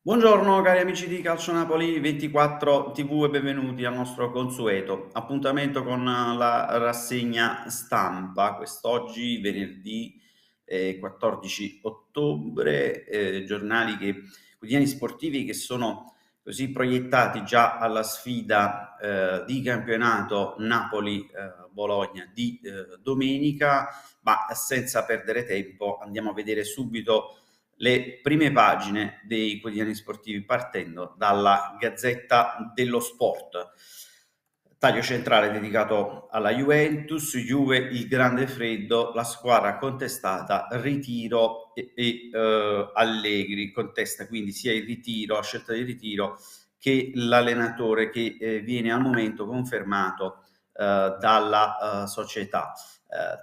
Buongiorno cari amici di Calcio Napoli 24 TV e benvenuti al nostro consueto appuntamento con la rassegna stampa. Quest'oggi, venerdì 14 ottobre, quotidiani sportivi che sono così proiettati già alla sfida di campionato Napoli-Bologna di domenica, ma senza perdere tempo andiamo a vedere subito le prime pagine dei quotidiani sportivi partendo dalla Gazzetta dello Sport. Taglio centrale dedicato alla Juventus, Juve il grande freddo, la squadra contestata, ritiro e Allegri contesta quindi sia il ritiro, la scelta di ritiro che l'allenatore che viene al momento confermato dalla società.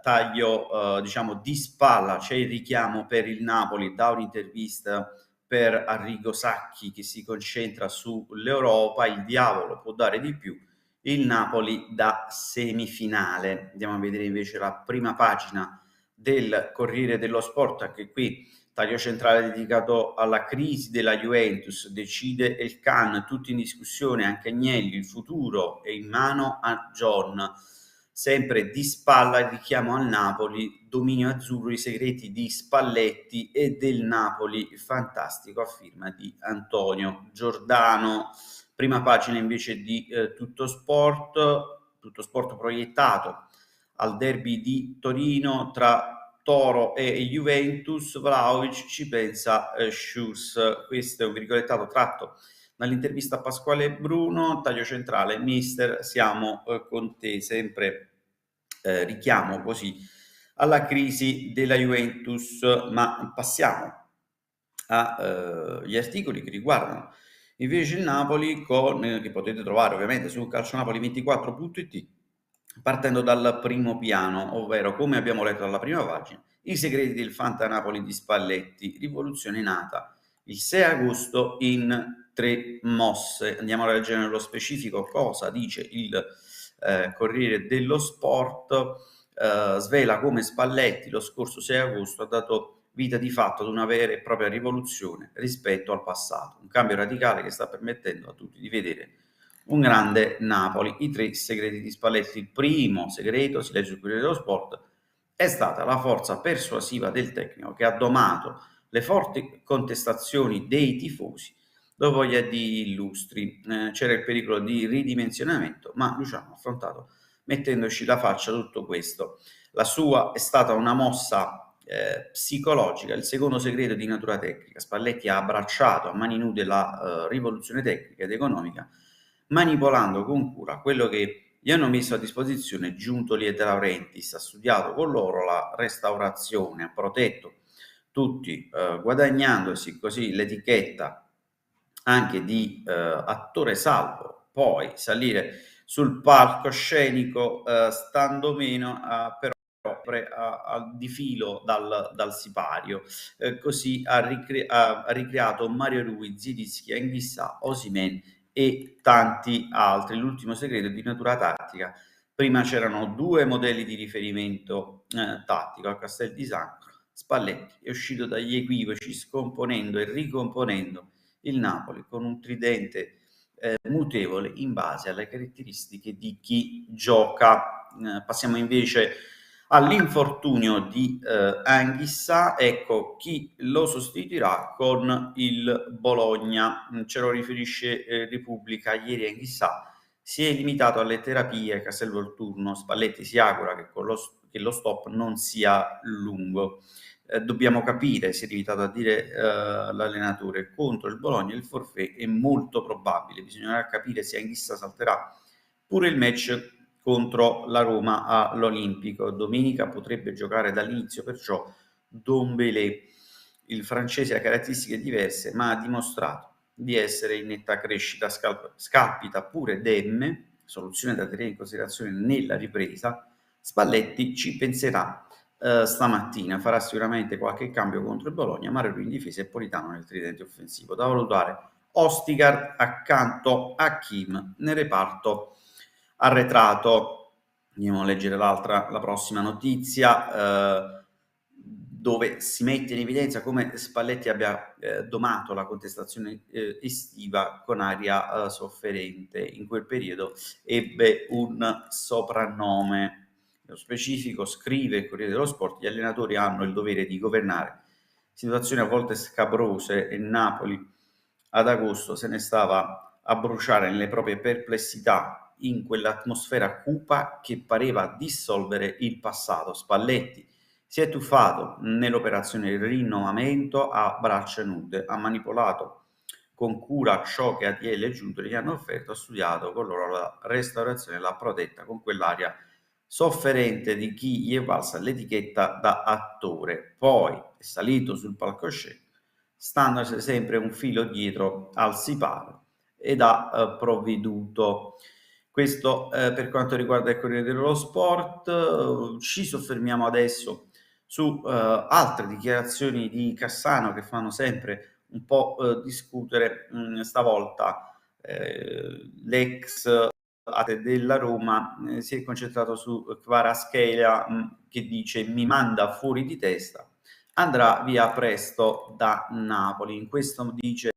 Taglio diciamo di spalla, c'è il richiamo per il Napoli da un'intervista per Arrigo Sacchi che si concentra sull'Europa, il diavolo può dare di più, il Napoli da semifinale. Andiamo a vedere invece la prima pagina del Corriere dello Sport, anche qui taglio centrale dedicato alla crisi della Juventus, decide il Can, tutti in discussione, anche Agnelli, il futuro è in mano a John. Sempre di spalla il richiamo al Napoli, dominio azzurro, i segreti di Spalletti e del Napoli fantastico a firma di Antonio Giordano. Prima pagina invece di Tutto Sport proiettato al derby di Torino tra Toro e Juventus, Vlahovic ci pensa Schuss. Questo è un virgolettato tratto dall'intervista a Pasquale Bruno, taglio centrale, mister, siamo con te, sempre richiamo così alla crisi della Juventus, ma passiamo agli articoli che riguardano invece il Napoli che potete trovare ovviamente su calcionapoli24.it, partendo dal primo piano, ovvero come abbiamo letto dalla prima pagina, i segreti del Fanta Napoli di Spalletti, rivoluzione nata il 6 agosto in 3 mosse. Andiamo a leggere nello specifico cosa dice il Corriere dello Sport. Svela come Spalletti lo scorso 6 agosto ha dato vita di fatto ad una vera e propria rivoluzione rispetto al passato, un cambio radicale che sta permettendo a tutti di vedere un grande Napoli. I 3 segreti di Spalletti. Il primo segreto, si legge sul Corriere dello Sport, è stata la forza persuasiva del tecnico che ha domato le forti contestazioni dei tifosi dopo gli addi illustri. C'era il pericolo di ridimensionamento, ma Luciano ha affrontato mettendoci la faccia tutto questo. La sua è stata una mossa psicologica, il secondo segreto di natura tecnica. Spalletti ha abbracciato a mani nude la rivoluzione tecnica ed economica, manipolando con cura quello che gli hanno messo a disposizione Giuntoli e De Laurentiis. Ha studiato con loro la restaurazione, ha protetto tutti, guadagnandosi così l'etichetta anche di attore salvo, poi salire sul palcoscenico stando meno, però di filo dal sipario. Così ha ricreato Mario Rui, Zielinski, Anghissà, Osimhen e tanti altri. L'ultimo segreto è di natura tattica. Prima c'erano 2 modelli di riferimento tattico a Castel di Sangro. Spalletti è uscito dagli equivoci scomponendo e ricomponendo il Napoli con un tridente mutevole in base alle caratteristiche di chi gioca. Passiamo invece all'infortunio di Anghissà, ecco chi lo sostituirà con il Bologna. Ce lo riferisce Repubblica. Ieri Anghissà si è limitato alle terapie, Castelvolturno. Spalletti si augura che lo stop non sia lungo. Dobbiamo capire, si è limitato a dire l'allenatore, contro il Bologna il forfait è molto probabile, bisognerà capire se Anghissa salterà pure il match contro la Roma all'Olimpico. Domenica potrebbe giocare dall'inizio, perciò Dombele, il francese ha caratteristiche diverse, ma ha dimostrato di essere in netta crescita. Scalpita pure Demme, soluzione da tenere in considerazione nella ripresa. Spalletti ci penserà stamattina, farà sicuramente qualche cambio contro il Bologna, Mario in difesa e Politano nel tridente offensivo. Da valutare Ostigar accanto a Kim nel reparto arretrato. Andiamo a leggere la prossima notizia. dove si mette in evidenza come Spalletti abbia domato la contestazione estiva con aria sofferente. In quel periodo ebbe un soprannome. Nello specifico, scrive il Corriere dello Sport, gli allenatori hanno il dovere di governare situazioni a volte scabrose e Napoli ad agosto se ne stava a bruciare nelle proprie perplessità in quell'atmosfera cupa che pareva dissolvere il passato. Spalletti si è tuffato nell'operazione rinnovamento a braccia nude, ha manipolato con cura ciò che ATL e Giuntoli gli hanno offerto, ha studiato con loro la restaurazione, l'ha protetta con quell'aria sofferente di chi gli è valsa l'etichetta da attore, poi è salito sul palcoscenico, standosi sempre un filo dietro al sipario ed ha provveduto. Questo per quanto riguarda il Corriere dello Sport. Ci soffermiamo adesso su altre dichiarazioni di Cassano che fanno sempre un po' discutere. Stavolta l'ex della Roma si è concentrato su Kvaratskhelia che dice mi manda fuori di testa, andrà via presto da Napoli. In questo dice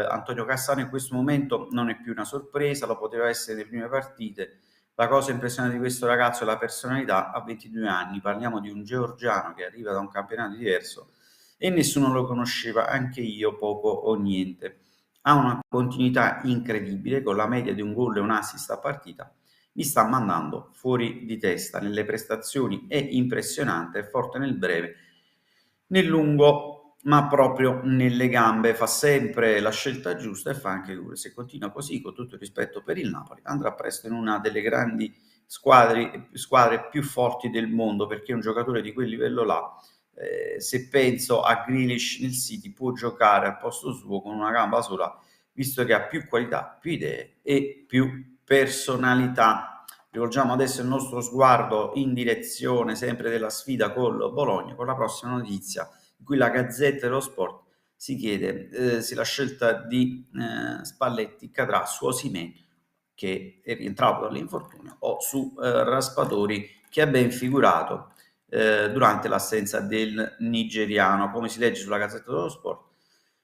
Antonio Cassano, in questo momento non è più una sorpresa, lo poteva essere nelle prime partite. La cosa impressionante di questo ragazzo è la personalità. A 22 anni, parliamo di un georgiano che arriva da un campionato diverso e nessuno lo conosceva, anche io poco o niente. Ha una continuità incredibile, con la media di un gol e un assist a partita. Mi sta mandando fuori di testa nelle prestazioni, è impressionante, è forte nel breve, nel lungo, ma proprio nelle gambe, fa sempre la scelta giusta e fa anche dure. Se continua così, con tutto il rispetto per il Napoli, andrà presto in una delle grandi squadre più forti del mondo, perché un giocatore di quel livello là, se penso a Grealish nel City, può giocare al posto suo con una gamba sola, visto che ha più qualità, più idee e più personalità. Rivolgiamo adesso il nostro sguardo in direzione sempre della sfida col Bologna, con la prossima notizia in cui la Gazzetta dello Sport si chiede se la scelta di Spalletti cadrà su Osimhen, che è rientrato dall'infortunio, o su Raspadori, che ha ben figurato durante l'assenza del nigeriano. Come si legge sulla Gazzetta dello Sport,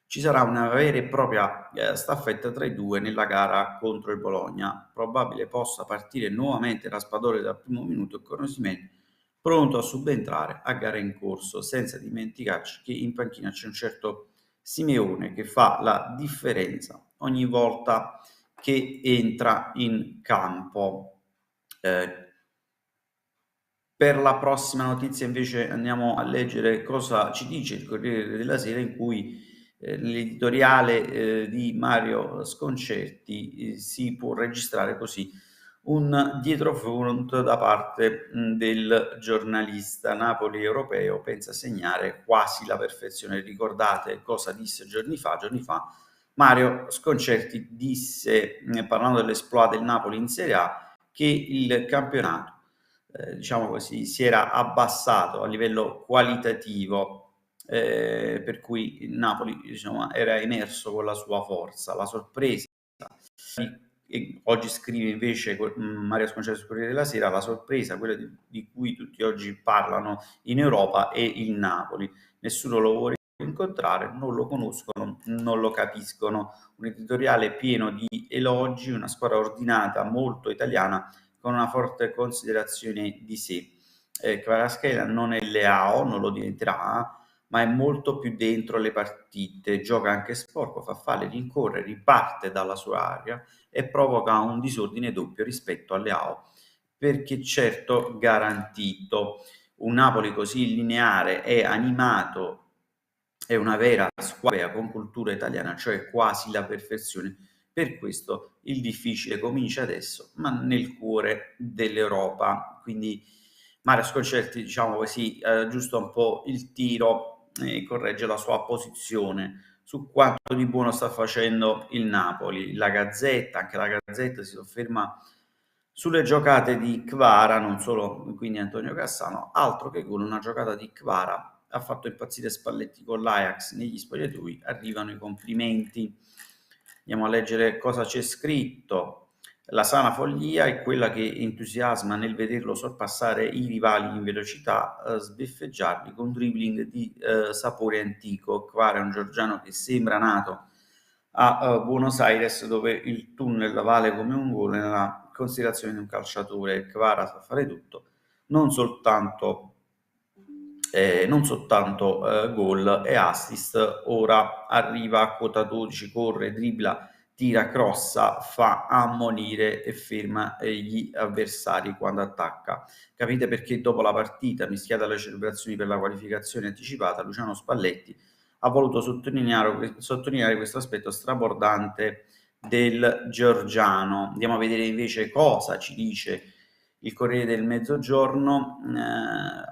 ci sarà una vera e propria staffetta tra i due nella gara contro il Bologna. Probabile possa partire nuovamente Raspadori dal primo minuto e con Osimhen pronto a subentrare a gara in corso, senza dimenticarci che in panchina c'è un certo Simeone che fa la differenza ogni volta che entra in campo. Per la prossima notizia invece andiamo a leggere cosa ci dice il Corriere della Sera, in cui nell'editoriale di Mario Sconcerti si può registrare così un dietrofront da parte del giornalista. Napoli europeo pensa segnare quasi la perfezione. Ricordate cosa disse giorni fa? Giorni fa Mario Sconcerti disse, parlando dell'esploit del Napoli in Serie A, che il campionato diciamo così, si era abbassato a livello qualitativo, per cui il Napoli, diciamo, era emerso con la sua forza. La sorpresa, e oggi scrive invece Mario Sconcerti sul Corriere della Sera, la sorpresa, quella di cui tutti oggi parlano in Europa, è il Napoli. Nessuno lo vuole incontrare, non lo conoscono, non lo capiscono. Un editoriale pieno di elogi, una squadra ordinata, molto italiana, con una forte considerazione di sé. Kvaratskhelia non è Leao, non lo diventerà, ma è molto più dentro le partite, gioca anche sporco, fa falli, rincorre, riparte dalla sua area e provoca un disordine doppio rispetto a Leao, perché certo garantito. Un Napoli così lineare e animato è una vera squadra con cultura italiana, cioè quasi la perfezione. Per questo il difficile comincia adesso, ma nel cuore dell'Europa. Quindi Mario Sconcerti, diciamo così, aggiusta un po' il tiro e corregge la sua posizione su quanto di buono sta facendo il Napoli. La Gazzetta, anche la Gazzetta si sofferma sulle giocate di Kvara, non solo quindi Antonio Cassano, altro che con una giocata di Kvara ha fatto impazzire Spalletti con l'Ajax negli spogliatoi, arrivano i complimenti. Andiamo a leggere cosa c'è scritto. La sana follia è quella che entusiasma nel vederlo sorpassare i rivali in velocità, sbeffeggiarli con dribbling di sapore antico. Kvara è un georgiano che sembra nato a Buenos Aires, dove il tunnel vale come un gol nella considerazione di un calciatore. Kvara sa fare tutto, non soltanto gol e assist. Ora arriva a quota 12, corre, dribbla, tira, crossa, fa ammonire e ferma gli avversari quando attacca. Capite perché dopo la partita, mischiata alle celebrazioni per la qualificazione anticipata, Luciano Spalletti ha voluto sottolineare questo aspetto strabordante del georgiano. Andiamo a vedere invece cosa ci dice il Corriere del Mezzogiorno.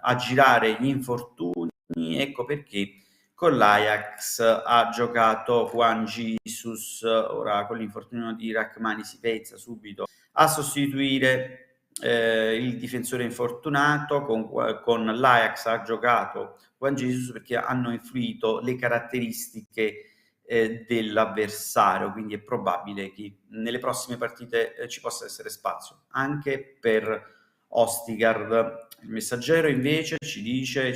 A girare gli infortuni, ecco perché con l'Ajax ha giocato Juan Jesus. Ora con l'infortunio di Rachmani si pensa subito a sostituire il difensore infortunato. Con l'Ajax ha giocato Juan Jesus perché hanno influito le caratteristiche dell'avversario, quindi è probabile che nelle prossime partite ci possa essere spazio anche per Ostigard. Il Messaggero invece ci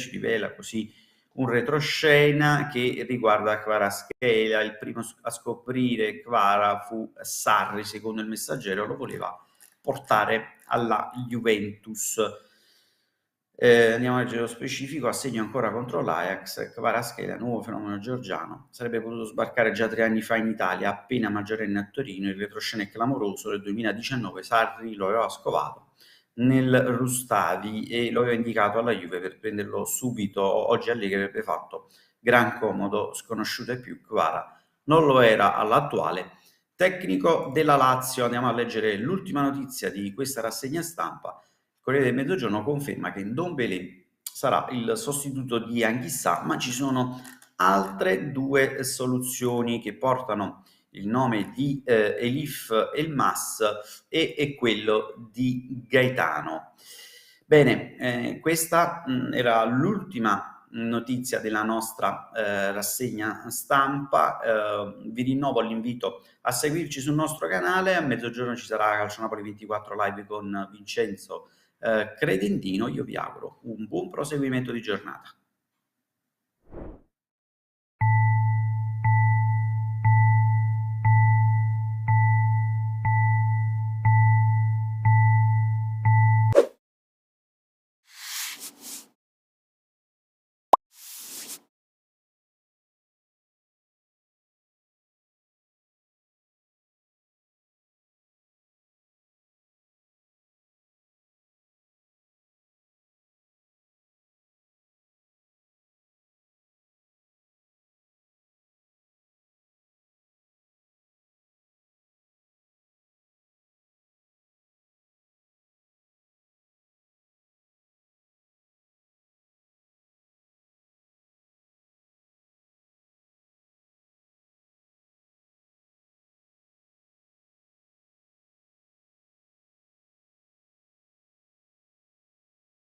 rivela così un retroscena che riguarda Kvaratskhelia. Il primo a scoprire Kvara fu Sarri, secondo il Messaggero, lo voleva portare alla Juventus. Andiamo a leggere lo specifico. Assegno ancora contro l'Ajax. Kvaratskhelia, nuovo fenomeno georgiano, sarebbe potuto sbarcare già 3 anni fa in Italia, appena maggiorenne a Torino. Il retroscena è clamoroso. Nel 2019 Sarri lo aveva scovato nel Rustavi e lo aveva indicato alla Juve per prenderlo subito. Oggi Allegri avrebbe fatto gran comodo. Sconosciuto è più Kvara, non lo era all'attuale tecnico della Lazio. Andiamo a leggere l'ultima notizia di questa rassegna stampa. Il Corriere del Mezzogiorno conferma che Ndombele sarà il sostituto di Anghissà, ma ci sono altre 2 soluzioni che portano il nome di Elif Elmas e quello di Gaetano. Bene, questa era l'ultima notizia della nostra rassegna stampa. Vi rinnovo l'invito a seguirci sul nostro canale. A mezzogiorno ci sarà Calcio Napoli 24 live con Vincenzo Credentino. Io vi auguro un buon proseguimento di giornata.